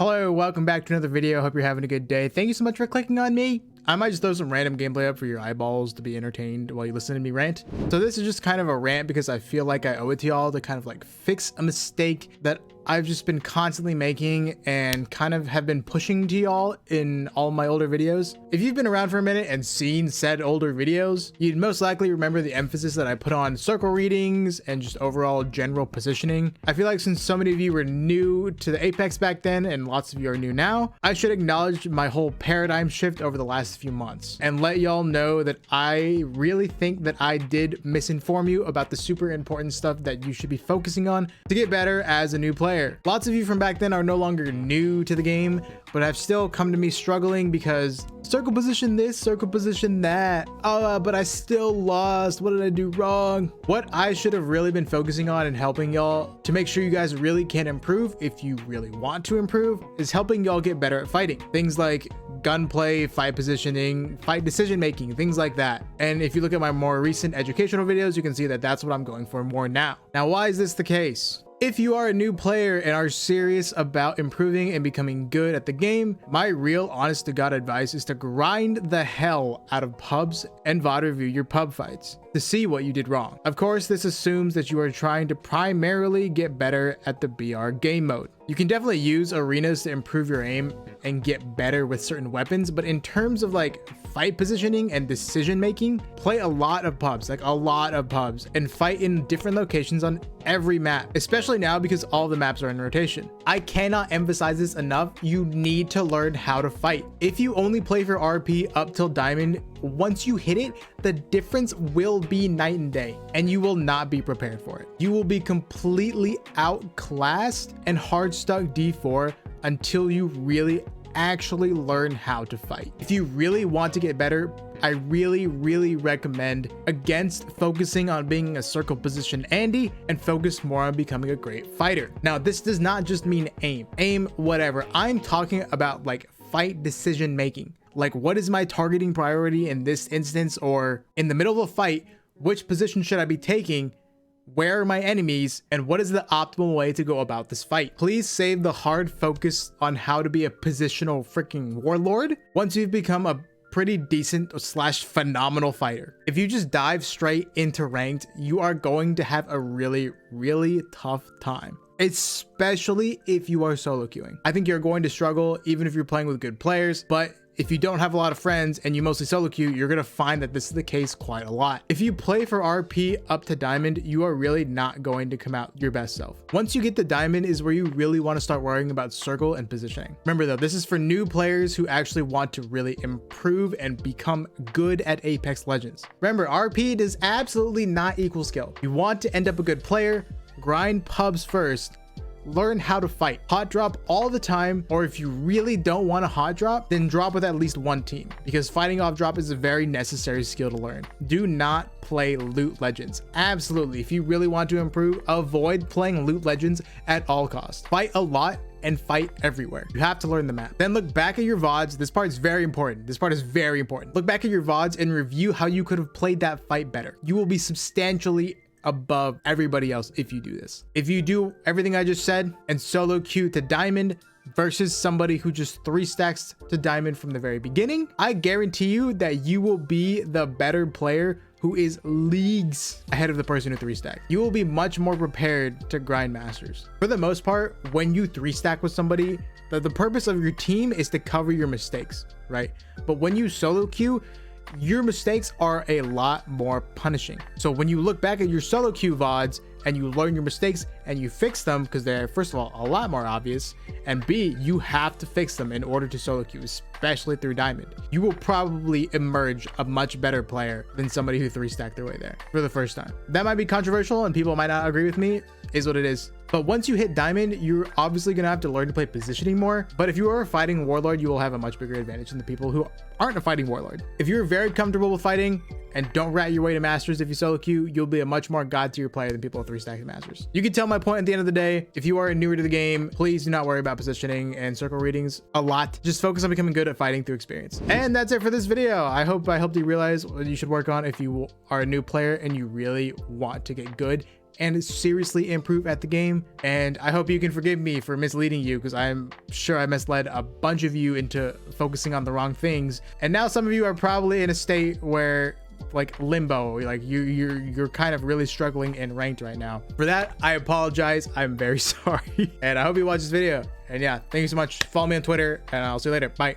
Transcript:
Hello, welcome back to another video. Hope you're having a good day. Thank you so much for clicking on me. I might just throw some random gameplay up for your eyeballs to be entertained while you listen to me rant. So this is just kind of a rant because I feel like I owe it to y'all to kind of like fix a mistake that I've just been constantly making and kind of have been pushing to y'all in all my older videos. If you've been around for a minute and seen said older videos, you'd most likely remember the emphasis that I put on circle readings and just overall general positioning. I feel like since so many of you were new to the Apex back then and lots of you are new now, I should acknowledge my whole paradigm shift over the last few months and let y'all know that I really think that I did misinform you about the super important stuff that you should be focusing on to get better as a new player. Lots of you from back then are no longer new to the game, but have still come to me struggling because circle position this, circle position that. But I still lost. What did I do wrong? What I should have really been focusing on and helping y'all to make sure you guys really can improve if you really want to improve is helping y'all get better at fighting. Things like gunplay, fight positioning, fight decision making, things like that. And if you look at my more recent educational videos, you can see that that's what I'm going for more now. Now, why is this the case? If you are a new player and are serious about improving and becoming good at the game, my real honest to God advice is to grind the hell out of pubs and VOD review your pub fights to see what you did wrong. Of course, this assumes that you are trying to primarily get better at the BR game mode. You can definitely use arenas to improve your aim and get better with certain weapons, but in terms of like fight positioning and decision making, play a lot of pubs, and fight in different locations on every map, especially now because all the maps are in rotation. I cannot emphasize this enough. You need to learn how to fight. If you only play for RP up till diamond, once you hit it, the difference will be night and day, and you will not be prepared for it. You will be completely outclassed and hard stuck D4 until you really actually learn how to fight. If you really want to get better, I really recommend against focusing on being a circle position Andy and focus more on becoming a great fighter. Now, this does not just mean aim, whatever. I'm talking about like fight decision making. Like, what is my targeting priority in this instance, or in the middle of a fight, which position should I be taking? Where are my enemies, and what is the optimal way to go about this fight? Please save the hard focus on how to be a positional freaking warlord once you've become a pretty decent / phenomenal fighter. If you just dive straight into ranked, you are going to have a really tough time, especially if you are solo queuing. I think you're going to struggle even if you're playing with good players, but if you don't have a lot of friends and you mostly solo queue, you're gonna find that this is the case quite a lot. If you play for RP up to diamond, you are really not going to come out your best self. Once you get to diamond is where you really want to start worrying about circle and positioning. Remember though, this is for new players who actually want to really improve and become good at Apex Legends. Remember, RP does absolutely not equal skill. You want to end up a good player, grind pubs first, learn how to fight, hot drop all the time, or if you really don't want to hot drop, then drop with at least one team, because fighting off drop is a very necessary skill to learn. Do not play loot legends. Absolutely, if you really want to improve, avoid playing loot legends at all costs. Fight a lot and fight everywhere. You have to learn the map. Then look back at your VODs. This part is very important. Look back at your VODs and review how you could have played that fight better. You will be substantially above everybody else if you do this. If you do everything I just said and solo queue to diamond versus somebody who just 3 stacks to diamond from the very beginning, I guarantee you that you will be the better player who is leagues ahead of the person who 3 stacked. You will be much more prepared to grind masters. For the most part, when you 3 stack with somebody, the purpose of your team is to cover your mistakes, right? But when you solo queue, your mistakes are a lot more punishing. So when you look back at your solo queue VODs and you learn your mistakes and you fix them, because they're first of all a lot more obvious, and B, you have to fix them in order to solo queue, especially through diamond, you will probably emerge a much better player than somebody who 3 stacked their way there for the first time. That might be controversial and people might not agree with me, is what it is. But once you hit diamond, you're obviously gonna have to learn to play positioning more. But if you are a fighting warlord, you will have a much bigger advantage than the people who aren't a fighting warlord. If you're very comfortable with fighting and don't rat your way to masters if you solo queue, you'll be a much more god tier player than people with 3 stacking masters. You can tell my point at the end of the day. If you are newer to the game, please do not worry about positioning and circle readings a lot. Just focus on becoming good at fighting through experience. And that's it for this video. I hope I helped you realize what you should work on if you are a new player and you really want to get good and seriously improve at the game. And I hope you can forgive me for misleading you, because I'm sure I misled a bunch of you into focusing on the wrong things. And now some of you are probably in a state where like limbo, like you're kind of really struggling in ranked right now. For that, I apologize. I'm very sorry. And I hope you watch this video. And yeah, thank you so much. Follow me on Twitter, and I'll see you later. Bye.